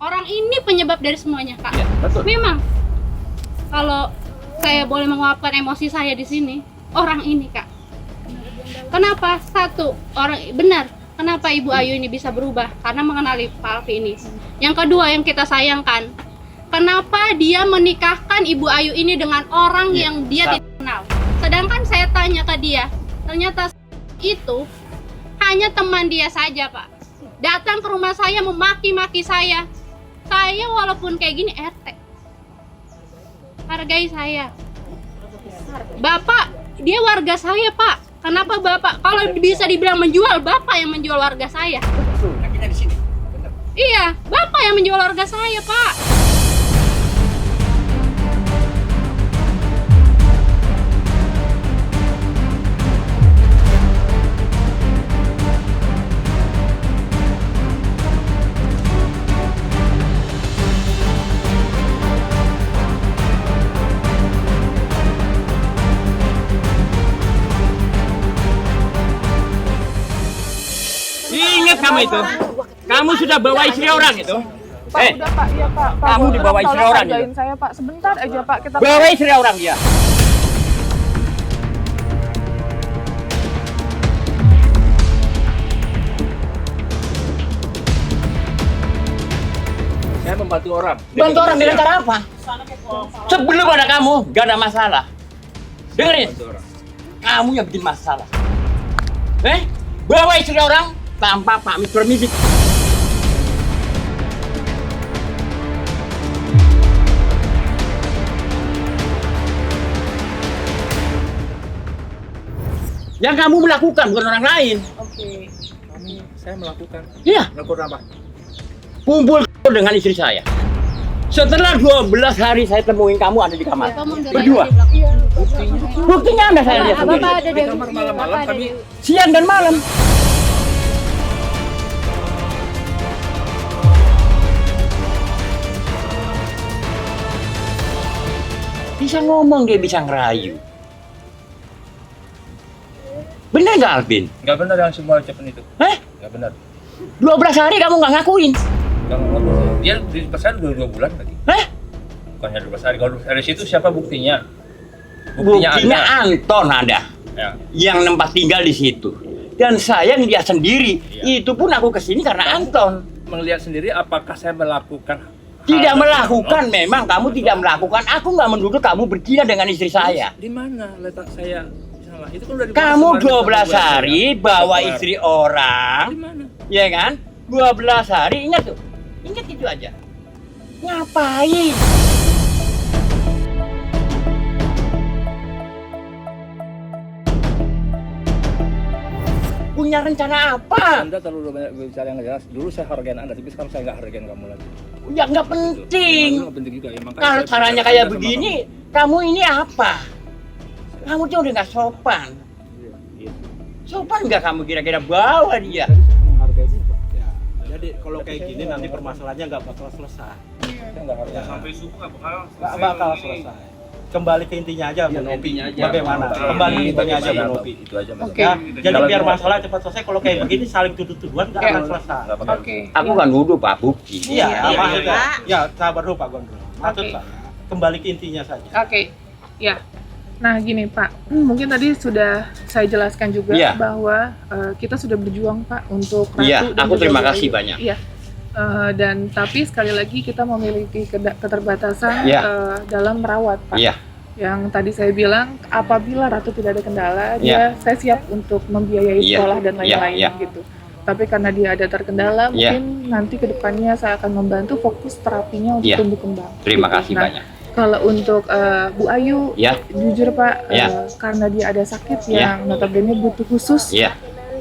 Orang ini penyebab dari semuanya, Kak. Ya, betul. Memang kalau saya boleh menguapkan emosi saya di sini, orang ini, Kak. Kenapa? Satu, orang benar. Kenapa Ibu Ayu ini bisa berubah? Karena mengenali Pak Alfi ini. Yang kedua yang kita sayangkan, kenapa dia menikahkan Ibu Ayu ini dengan orang yang dia tidak kenal? Sedangkan saya tanya ke dia, ternyata itu hanya teman dia saja, Pak. Datang ke rumah saya memaki-maki saya. Saya walaupun kayak gini RT. Hargai saya. Bapak, dia warga saya, Pak. Kenapa Bapak kalau bisa dibilang menjual, Bapak yang menjual warga saya? Betul. Nah, kita di sini. Benar. Iya, Bapak yang menjual warga saya, Pak. Ingat kamu itu? Kamu sudah bawa istri orang itu? Pak, udah Pak, iya Pak. Pak, kamu dibawa tolong istri orang hargain itu? saya Pak, sebentar aja Pak. Kita Bawa istri orang dia. Saya membantu orang. Bantu orang dengan cara apa? Sebelum ada kamu, gak ada masalah. Dengerin, kamu yang bikin masalah. Bawa istri orang tanpa pamit permisi. Yang kamu melakukan bukan orang lain. Oke. Saya melakukan. Iya, Melakukan apa? kumpul dengan istri saya. Setelah 12 hari saya temuin kamu ada di kamar. Berdua. Buktinya Anda saya lihat sendiri. Bapak ada Di kamar malam-malam kami Siang dan malam. Bisa ngomong, dia bisa ngerayu. Bener nggak, Alvin? nggak benar yang semua ucapan itu. Nggak benar. 12 hari kamu nggak ngakuin. Dia di pasar udah 2 bulan lagi. Bukannya 12 hari. Kalau dari situ siapa buktinya? Buktinya Anda. Anton ada. Ya. Yang tempat tinggal di situ. Dan saya dia sendiri. Iya. Itu pun aku kesini karena Anton. Melihat sendiri apakah saya melakukan Tidak hal melakukan, tersebut? memang kamu tidak melakukan. Aku nggak menuduh kamu berzina dengan istri saya. Di mana letak saya salah? Itu kan udah dibahas Kamu kemarin 12 sama hari saya. bawa Di istri orang, mana? ya kan? 12 hari, ingat tuh. Ingat itu aja. Ngapain? Punya rencana apa? Anda terlalu banyak bicara yang nggak jelas. Dulu saya hargain Anda, tapi sekarang saya nggak hargain kamu lagi. Ya nggak penting. Itu nggak penting juga ya. Makanya Kalau saya caranya bicara kayak sama begini, kamu ini apa? Kamu tuh udah nggak sopan. kamu. Iya. Sopan nggak kamu kira-kira bawa dia? Menghargai sih, Pak. Ya, jadi kalau kayak gini nanti permasalahannya nggak bakal selesai. Saya nggak hargai. Sampai subuh nggak bakal selesai. Kembali ke intinya aja, Bu Novi. Bagaimana? Kembali ke intinya aja, Bu Novi. Itu aja. Mas. Oke. Ya, jadi Kalau biar gua- masalah cepat selesai. Kalau kayak begini saling tuduh-tuduhan nggak akan selesai. Nggak bakal. Oke. Aku kan duduk Pak, bukti. Iya, Iya, maksudnya. Pak. Ya, sabar dulu Pak Gondrong. Maksud Oke. saya, kembali ke intinya saja. Oke. Ya. Nah, gini Pak, mungkin tadi sudah saya jelaskan juga Iya. bahwa kita sudah berjuang Pak untuk Ratu Iya, dan aku juga terima Bu kasih Ayu. banyak. Iya. Dan tapi sekali lagi kita memiliki keterbatasan Iya. dalam merawat Pak. Iya. Yang tadi saya bilang apabila Ratu tidak ada kendala, saya siap untuk membiayai Iya. sekolah dan Iya, lain-lain iya. gitu. Tapi karena dia ada terkendala, Iya. mungkin nanti kedepannya saya akan membantu fokus terapinya untuk Iya. tumbuh kembang. Terima gitu. kasih Nah, banyak. kalau untuk Bu Ayu, Ya, jujur Pak, Iya. karena dia ada sakit Iya. yang notabene butuh khusus, iya,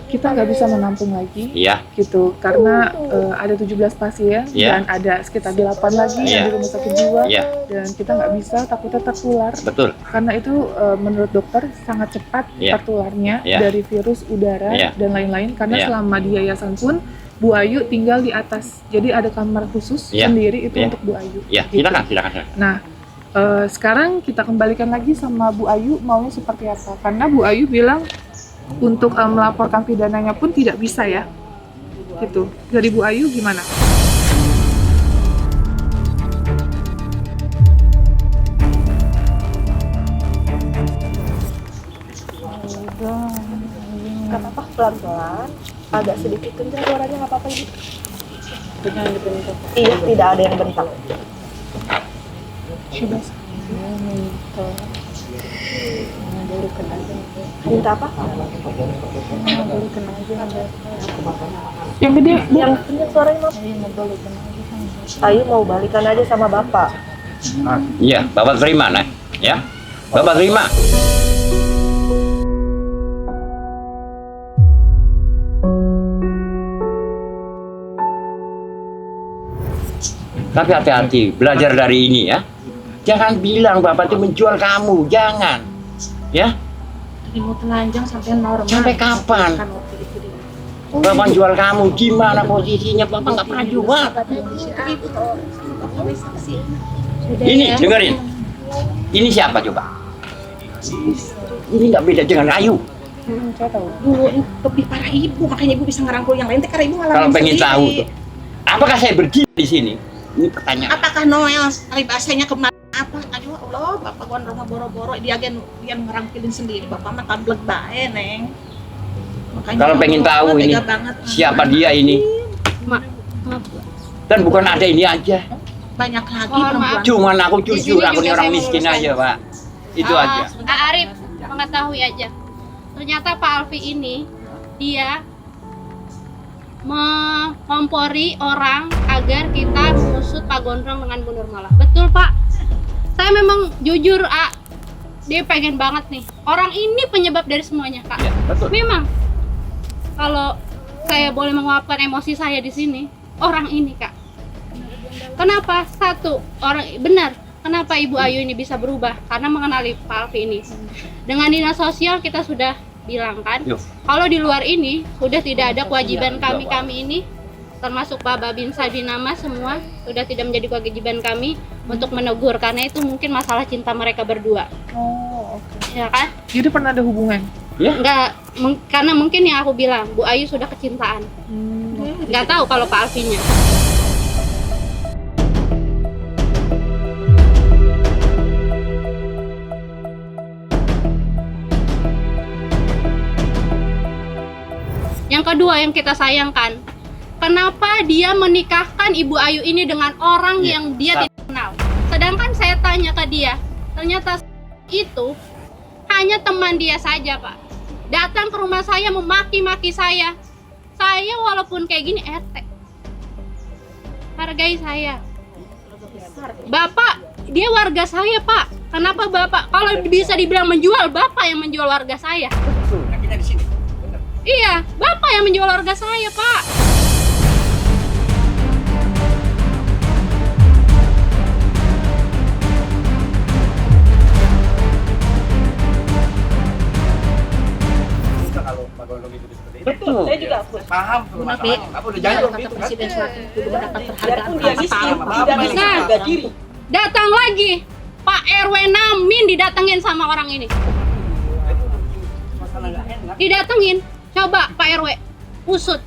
kita nggak bisa menampung lagi. iya, Gitu, karena ada 17 pasien Iya. dan ada sekitar 8 lagi Iya. yang di rumah sakit jiwa, iya, dan kita nggak bisa, takutnya tertular. betul. Karena itu menurut dokter sangat cepat Iya. tertularnya Iya. dari virus udara Iya. dan lain-lain. Karena Iya. selama di yayasan pun Bu Ayu tinggal di atas, jadi ada kamar khusus Iya. sendiri itu Iya. untuk Bu Ayu. Ya, gitu. silakan, silakan. Nah, sekarang kita kembalikan lagi sama Bu Ayu maunya seperti apa? Karena Bu Ayu bilang untuk melaporkan pidananya pun tidak bisa ya, gitu. Dari Bu Ayu gimana? pelan-pelan, agak sedikit kencang suaranya, nggak apa-apa Ibu. Iya, tidak ada yang bentak. Coba saya minta balikan aja. Minta apa? Balikan aja. Yang gede, Bu. Yang kencang suaranya Mas. Ayu mau balikan aja sama Bapak. Iya, Bapak terima, nah. Ya, Bapak terima. Tapi hati-hati, belajar dari ini ya. Jangan bilang Bapak itu menjual kamu, jangan. Ya, Mau telanjang sampai normal. sampai kapan? Bapak jual kamu, gimana posisinya? Bapak nggak pernah jual. Ini, dengerin. Ini siapa coba? Ini nggak beda dengan Ayu. Dulu lebih parah ibu, makanya ibu bisa ngerangkul yang lain. Karena ibu ngalamin Kalau pengen sendiri. tahu tuh, apakah saya berdiri di sini? Ini pertanyaan. Apakah Noel bahasanya kemarin apa? Aduh Allah, bapak gondrong boro-boro dia ngerangkulin sendiri. Bapak mah tablek bae, Neng. Makanya Kalau pengen tahu tega ini banget. siapa dia ini, Maaf. dan bukan ada ini aja. Banyak lagi Mohon perempuan. maaf. Cuman aku jujur, Di sini aku ini juga orang saya miskin meluruskan. aja, Pak. Itu aja. Arif mengetahui aja. Ternyata Pak Alfi ini dia mengompori orang agar kita mengusut Pak Gondrong dengan Bu Nurmala. Betul Pak. Saya memang jujur, dia pengen banget nih. Orang ini penyebab dari semuanya Kak. Iya, betul. Memang kalau saya boleh menguapkan emosi saya di sini, orang ini Kak. Kenapa? Satu, orang benar. Kenapa Ibu Ayu ini bisa berubah? Karena mengenali Pak Alfi ini. Dengan dinas sosial kita sudah bilang kan, Yuk. kalau di luar ini sudah tidak ada kewajiban kami ini, termasuk Pak Babin Sabinama semua sudah tidak menjadi kewajiban kami untuk menegur karena itu mungkin masalah cinta mereka berdua, Oh, oke. ya kan? Jadi pernah ada hubungan? Enggak, karena mungkin yang aku bilang Bu Ayu sudah kecintaan, nggak tahu kalau Pak Alfinya. Yang kedua yang kita sayangkan, kenapa dia menikahkan Ibu Ayu ini dengan orang yang dia tidak kenal. Sedangkan saya tanya ke dia, ternyata itu hanya teman dia saja Pak. Datang ke rumah saya memaki-maki saya. Saya walaupun kayak gini RT. Hargai saya. Bapak, dia warga saya Pak. Kenapa Bapak, kalau bisa dibilang menjual, Bapak yang menjual warga saya. Iya, Bapak yang menjual warga saya, Pak. Kalau Pak Gondrong itu seperti itu. Betul. Saya juga Paham tuh masalahnya. Apa udah janji waktu itu kan? Presiden suatu kudu mendapat biarpun penghargaan dia atas miskin, tahun. tidak Bisa. bisa harga diri. Datang lagi, Pak RW Namin didatengin sama orang ini. Didatengin, coba Pak RW usut,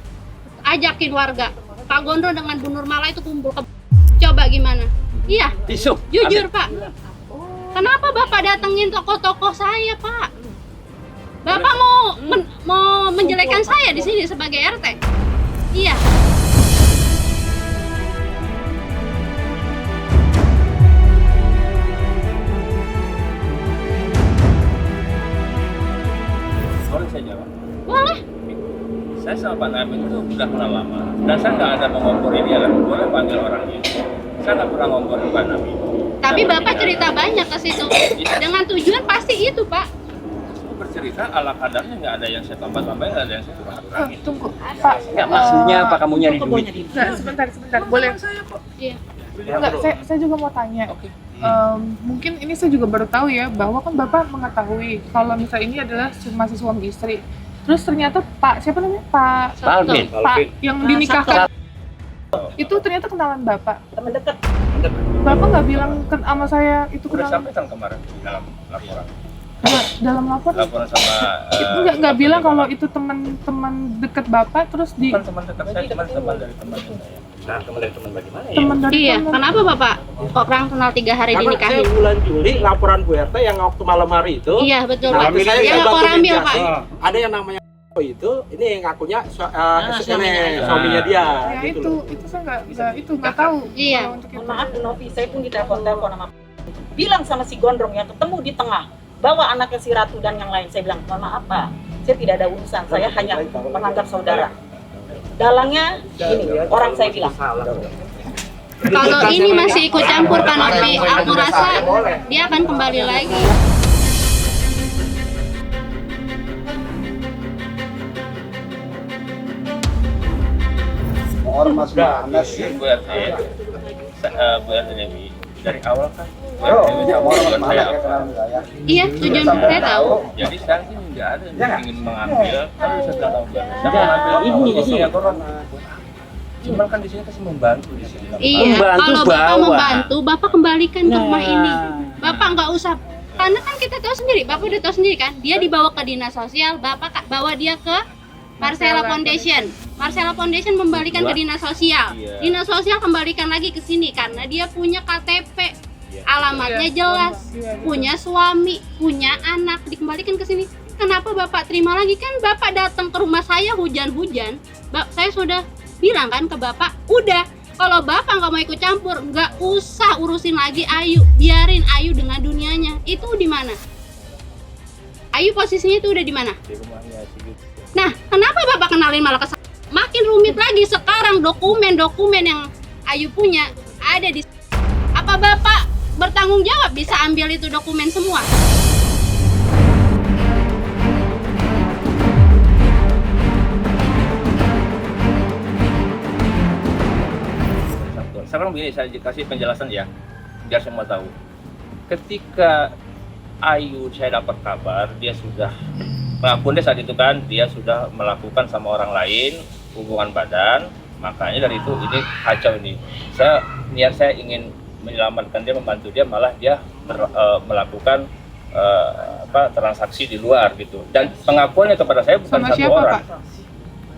ajakin warga. Pak Gondrong dengan Bu Nurmala itu kumpul ke. Coba gimana? Iya, Isuk. jujur Pak. Kenapa Bapak datengin tokoh-tokoh saya, Pak? Bapak mau menjelekkan saya di sini sebagai RT? Iya. Boleh saya jawab? Boleh. Saya sama Pak Namin itu sudah kenal lama. Dan saya nggak ada mengompori dia kan. Boleh panggil orangnya. Saya nggak pernah ngompori Pak Namin. Tapi Bapak cerita banyak ke situ. Dengan tujuan pasti itu, Pak. Aku bercerita ala kadarnya, nggak ada yang saya tambah-tambahin, nggak ada yang saya kurang-kurangin. Tunggu, Pak. Enggak, maksudnya apa kamu nyari duit? Nah, sebentar. Boleh? Iya. Enggak, saya juga mau tanya. Mungkin ini saya juga baru tahu ya, bahwa kan Bapak mengetahui kalau misalnya ini adalah masih suami istri. Terus ternyata Pak, siapa namanya? Pak Alvin. Pak yang dinikahkan itu ternyata kenalan Bapak. Teman dekat. Bapak nggak bilang sama saya itu Udah kenalan sampaikan kemarin di dalam laporan. dalam laporan. Laporan sama Nggak bilang kalau itu teman-teman dekat Bapak, terus di bukan teman dekat saya, cuma teman dari teman saya. Nah, teman dari teman bagaimana ya? teman dari Iya, teman. kenapa Bapak orang kenal 3 hari Karena saya dinikahin? bulan Juli laporan Bu RT yang waktu malam hari itu. Iya, betul Nah, Pak. tapi saya Yang nggak lapor bantu ambil, meja. Pak. Ada yang namanya itu ini ngakunya suaminya dia. Ya gitu itu saya nggak tahu. Iya. kalau untuk itu. Mohon maaf Bu Novi, saya pun ditelepon-telepon sama bilang sama si Gondrong yang ketemu di tengah, bawa anaknya si Ratu dan yang lain. Saya bilang, mohon maaf Pak, saya tidak ada urusan, saya hanya menganggap saudara. Dalangnya ini, orang saya bilang. Kalau ini masih ikut campur Pak Novi, aku rasa dia akan kembali lagi. Ormas mana sih? Bu RT, Bu RT Dewi, dari awal kan Bu RT Dewi sama orang saya apa? Iya, tujuan saya tahu. Jadi sekarang sih nggak ada yang ingin mengambil, kan sudah tahu Bu RT. Saya mengambil ini ya corona. Cuman kan di sini kasih membantu di sini. Iya, Membantu kalau Bapak bawa. membantu, Bapak kembalikan ke rumah Nah. ini. Bapak nggak usah, karena kan kita tahu sendiri, Bapak udah tahu sendiri kan, dia dibawa ke dinas sosial, Bapak bawa dia ke Marcella Foundation. Marcella Foundation membalikan ke dinas sosial. Iya. Dinas sosial kembalikan lagi ke sini karena dia punya KTP. Alamatnya jelas, punya suami, punya anak, dikembalikan ke sini. Kenapa Bapak terima lagi? Kan Bapak datang ke rumah saya hujan-hujan. Saya sudah bilang kan ke Bapak, udah kalau Bapak nggak mau ikut campur, nggak usah urusin lagi Ayu, biarin Ayu dengan dunianya. Itu di mana? Ayu posisinya itu udah di mana? Di rumahnya Sigit. Nah, kenapa Bapak kenalin malah ke saya? Makin rumit lagi sekarang dokumen-dokumen yang Ayu punya ada di. Apa Bapak bertanggung jawab bisa ambil itu dokumen semua? Sekarang begini, saya kasih penjelasan ya, biar semua tahu. Ketika Ayu saya dapat kabar, dia sudah mengakui saat itu kan, dia sudah melakukan sama orang lain hubungan badan, makanya dari itu ini kacau ini. Niat saya ingin menyelamatkan dia, membantu dia, malah dia melakukan transaksi di luar gitu. Dan pengakuannya kepada saya bukan Sama satu siapa, orang. Pak?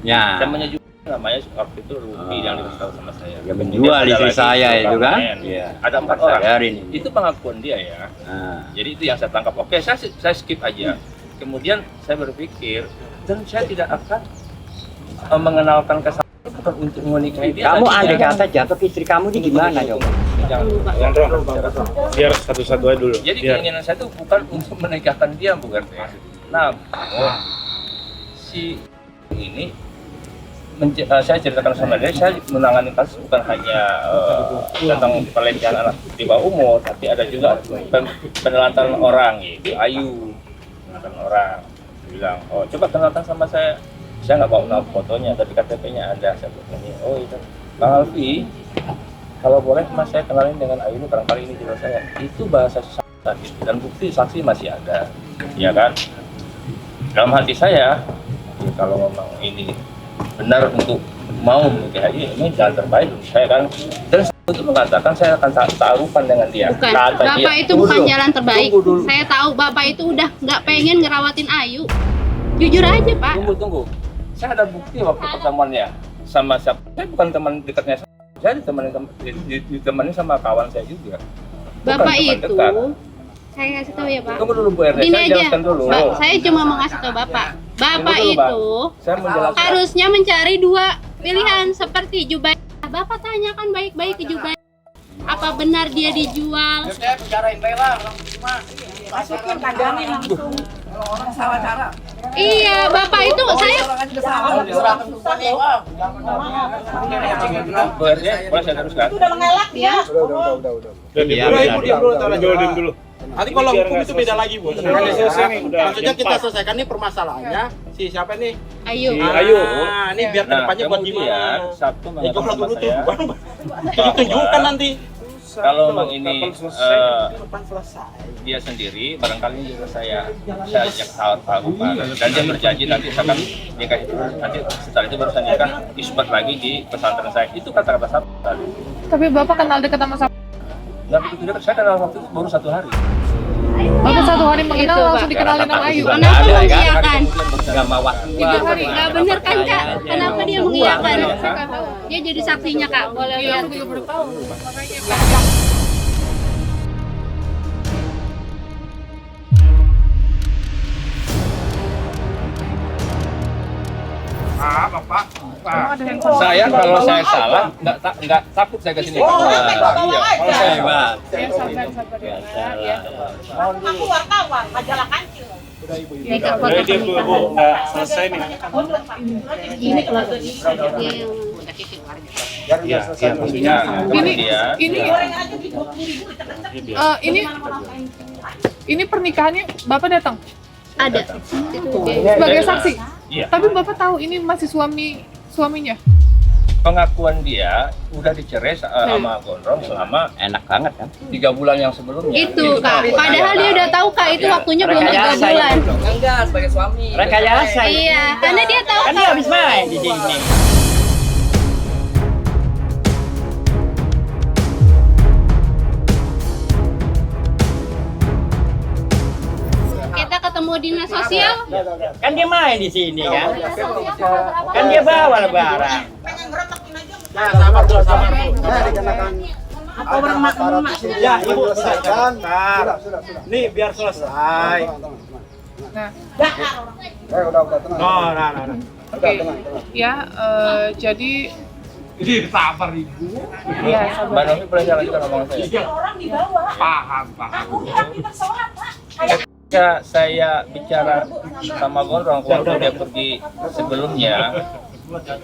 Ya. Namanya juga namanya waktu itu Ruby yang dikasih tahu sama saya. Ya menjual Dia istri ada saya lagi itu kan. orang Iya. Ada 4 orang. Bayarin. Itu pengakuan dia ya. Nah. Jadi itu yang saya tangkap. Oke, saya skip aja. Kemudian saya berpikir, dan saya tidak akan mengenalkan ke saya bukan untuk menikahi dia. Kamu tadinya. andai kata jatuh istri kamu di gimana dong? Jangan. Biar satu-satu aja dulu. Jadi keinginan saya itu bukan untuk menikahkan dia, bukan. Nah, si ini saya ceritakan sama dia, saya menangani kasus bukan hanya tentang pelecehan anak di bawah umur, tapi ada juga penelantaran orang, yaitu Ayu. Penelantaran orang, dia bilang, oh coba kenalkan sama saya nggak bawa fotonya, tapi KTP-nya ada. Saya bilang ini, oh itu, Bang Alfi, kalau boleh Mas saya kenalin dengan Ayu ini, barangkali ini jelas saya. Itu bahasa saksi dan bukti saksi masih ada, ya kan? Dalam hati saya, ya kalau memang ini benar untuk mau menikahi ini jalan terbaik saya kan, dan itu mengatakan saya akan taruhan dengan dia. Bukan, Kata Bapak dia, itu bukan jalan terbaik. Saya tahu Bapak itu udah nggak pengen ngerawatin Ayu. Jujur aja Pak. Tunggu, saya ada bukti waktu pertemuannya sama siapa. Saya bukan teman dekatnya, saya ditemani sama kawan saya juga. Bukan Bapak teman itu, dekat. saya kasih tahu ya Pak. Tunggu dulu Bu RT, Gini saya aja, jelaskan dulu. saya cuma mau ngasih tahu Bapak. Bapak Tunggu dulu, Pak. itu Saya menjelaskan. harusnya mencari 2 pilihan seperti Jubair. Bapak tanyakan baik-baik ke Jubair. Apa benar dia dijual? Masukin kandangnya langsung. Iya, Bapak itu saya Bu RT, boleh saya teruskan? Itu udah mengelak ya. Diam dulu. Nanti kalau hukum itu beda lagi, Bu. Maksudnya kita selesaikan nih permasalahannya. Si siapa nih? Ayo. Nah, ini biar kedepannya buat kemudian, gimana? Sabtu Ya, mengatakan dulu sama tuh. saya, Jadi tunjukkan nanti. kalau memang ini Kapan selesai? dia sendiri, barangkali juga saya ajak taruhan, dan dia berjanji nanti saya akan nikah itu, nanti setelah itu baru saya nikah isbat lagi di pesantren saya. Itu kata-kata Sabtu tadi. Tapi Bapak kenal dekat sama siapa? Nggak begitu dekat, saya kenal waktu itu baru 1 hari. Bapak 1 hari mengenal Itu, langsung Pak. dikenalin sama Ayu. Kenapa mengiyakan? Nggak bawa Itu nggak bener kan Kak? Kenapa dia mengiyakan? Dia jadi saksinya Kak, boleh Iya, lihat. aku juga baru tahu. Makanya Emang ada handphone? Saya kalau saya salah nggak takut saya ke sini. Oh, Iya, kalau saya Hebat. Ya, sabar ya, Pak. Ya. aku wartawan, majalah kancil. Ini Kak foto pernikahan. Selesai nih. Ini keluarga ini dia yang maksudnya Ini, dia ini, ini pernikahannya Bapak datang ada. Itu dia. sebagai saksi. Iya. Tapi Bapak tahu ini masih suaminya. Pengakuan dia udah dicerai sama Gondrong selama Enak banget kan? 3 bulan yang sebelumnya. Itu Kak. Padahal dia udah tahu Kak itu waktunya belum 3 Rekayasa bulan. itu. Enggak, sebagai suami. Rekayasa. Iya, karena dia tahu Kan dia habis main di sini. kita ketemu dinas sosial. Kan dia main di sini kan? Kan dia bawa lebaran. Apa orang makan Ya, Ibu, sebentar. Nih, biar selesai. Nah, Oh, nah. oke. Ya, jadi Ini sabar, Ibu. ya Mbak sabar. Novi boleh lanjutkan omongan saya? orang dibawa. Paham. Aku bilang kita sholat, Pak. Ketika saya bicara sama Gondrong waktu dia pergi sebelumnya,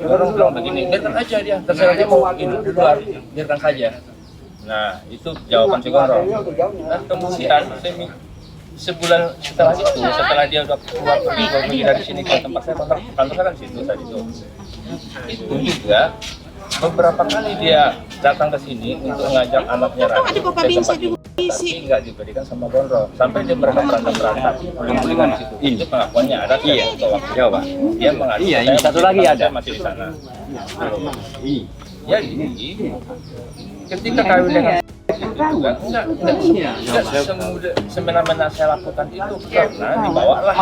Gondrong bilang begini, biarkan aja dia, terserah dia mau ini di luar, biarkan saja. Nah, itu jawaban si Gondrong. Dan kemudian sebulan setelah itu, setelah dia udah keluar pergi dari sini ke tempat saya, kantor saya kan di situ tadi itu. Itu juga beberapa kali dia datang ke sini untuk ngajak anaknya Ratu ke tempat itu, tapi nggak diberikan sama Gondrong. Sampai dia berantem guling-gulingan di situ. Itu pengakuannya ada. Iya. Coba. Dia mengadu. Iya, ini saya satu lagi saya ada. masih di sana. Iya. Jadi ketika kawin dengan itu juga enggak semudah semena-mena saya lakukan itu karena dibawalah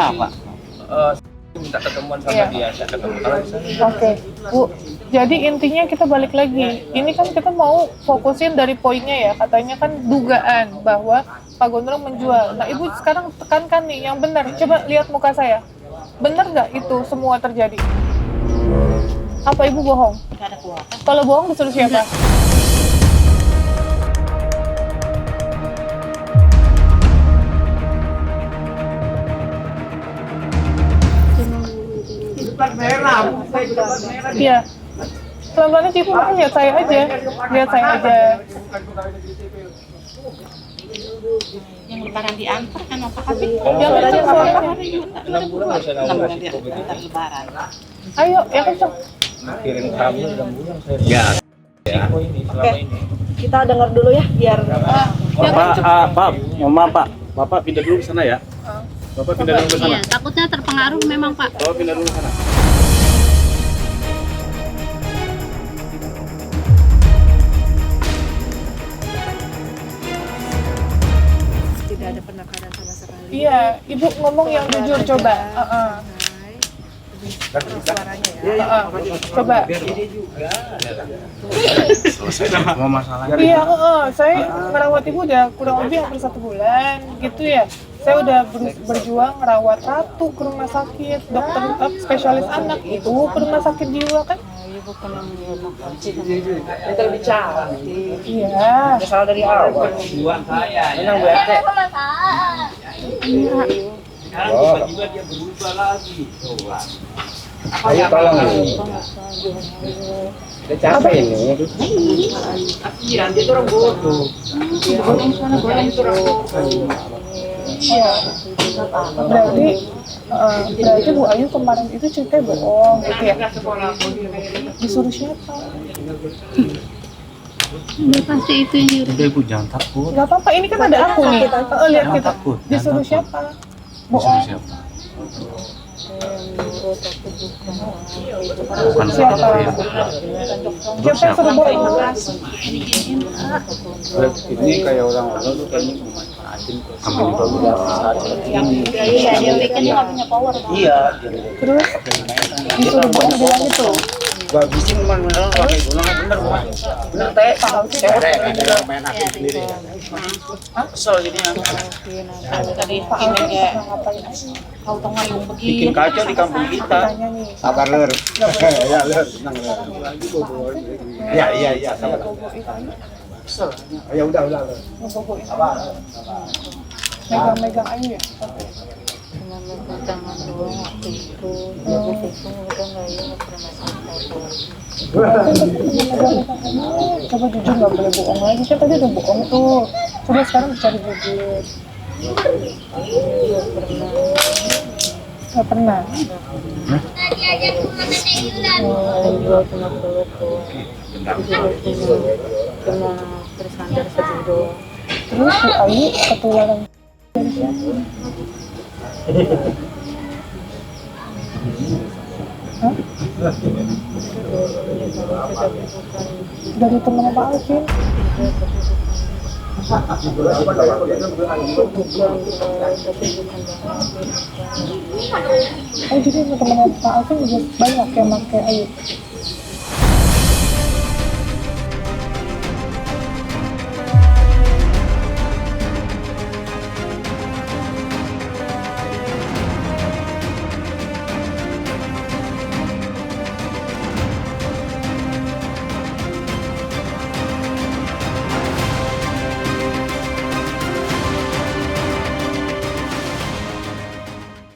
minta ketemuan sama Iya. dia, saya ketemu kalau di sana. Oke, Bu. Jadi intinya kita balik lagi. Ini kan kita mau fokusin dari poinnya ya. Katanya kan dugaan bahwa Pak Gondrong menjual. Nah, Ibu sekarang tekankan nih yang benar. Coba lihat muka saya. Benar nggak itu semua terjadi? Apa Ibu bohong? Kalau bohong disuruh siapa? Iya. Pelan-pelan aja Ibu, makanya lihat saya aja. Lihat saya aja. Yang lebaran diantar kan apa tapi Yang kenceng suaranya. 6 bulan udah saya nawar situ begitu. lebaran. Ayo, yang kenceng. Kirim kamu 6 bulan saya. Ya. Info ini selama ini. Kita dengar dulu ya, biar Yang kenceng. Pak, mohon maaf, Pak. Bapak pindah dulu ke sana ya. Bapak pindah dulu ke sana. Iya, takutnya terpengaruh memang Pak. Bapak pindah dulu ke sana. tidak ada penekanan sama sekali. Iya, Ibu ngomong yang jujur coba. Suaranya ya. Coba. Mau masalah. Iya, saya ngerawat Ibu udah kurang lebih hampir 1 bulan gitu ya. Saya udah berjuang ngerawat Ratu ke rumah sakit, dokter spesialis anak itu ke rumah sakit jiwa kan. Ibu pernah kita bicara. Iya. Salah dari awal. Menang BRT. Tiba-tiba dia berubah lagi. Ayo tolong ini. Udah capek ini. Iya, dia tuh orang bodoh. Iya. Berarti Bu Ayu kemarin itu ceritanya bohong gitu ya. Disuruh siapa? Udah pasti itu yang nyuruh. Udah Ibu jangan takut. Gak apa-apa, ini kan ada aku nih. Lihat Jangan kita. takut. Disuruh Jangan siapa? Disuruh Bohong. siapa? Siapa? Siapa yang suruh bohong? Ini kayak orang-orang tuh kayaknya manfaatin Sampai dibawa saat Iya, dia pikir dia nggak punya power Bang. Iya. Terus disuruh bohong bilang gitu. Gua bising man pakai gulung bener gua. Bener teh. Main hakim sendiri. Kesel jadinya. Tadi emailnya kau tahu ngayung begini. Bikin kacau di kampung kita. Tanya nih, Sabar lur. Ya lur, tenang lur. Iya, sabar. Kesel. Ya udah lur. ngebogoin Sabar. megang-megang aja ya. Cuma megang tangan doang waktu itu. Habis itu udah nggak ya nggak pernah Coba jujur, nggak boleh bohong lagi, kan tadi udah bohong tuh. Coba sekarang cari jujur. Nggak pernah. Gue cuma peluk tuh. Cuma bersandar sedih doang. Terus si Ayu ketularan dari siapa? Hah? Dari temen Pak Alvin. Oh jadi temen Pak Alvin juga banyak yang pakai Ayu.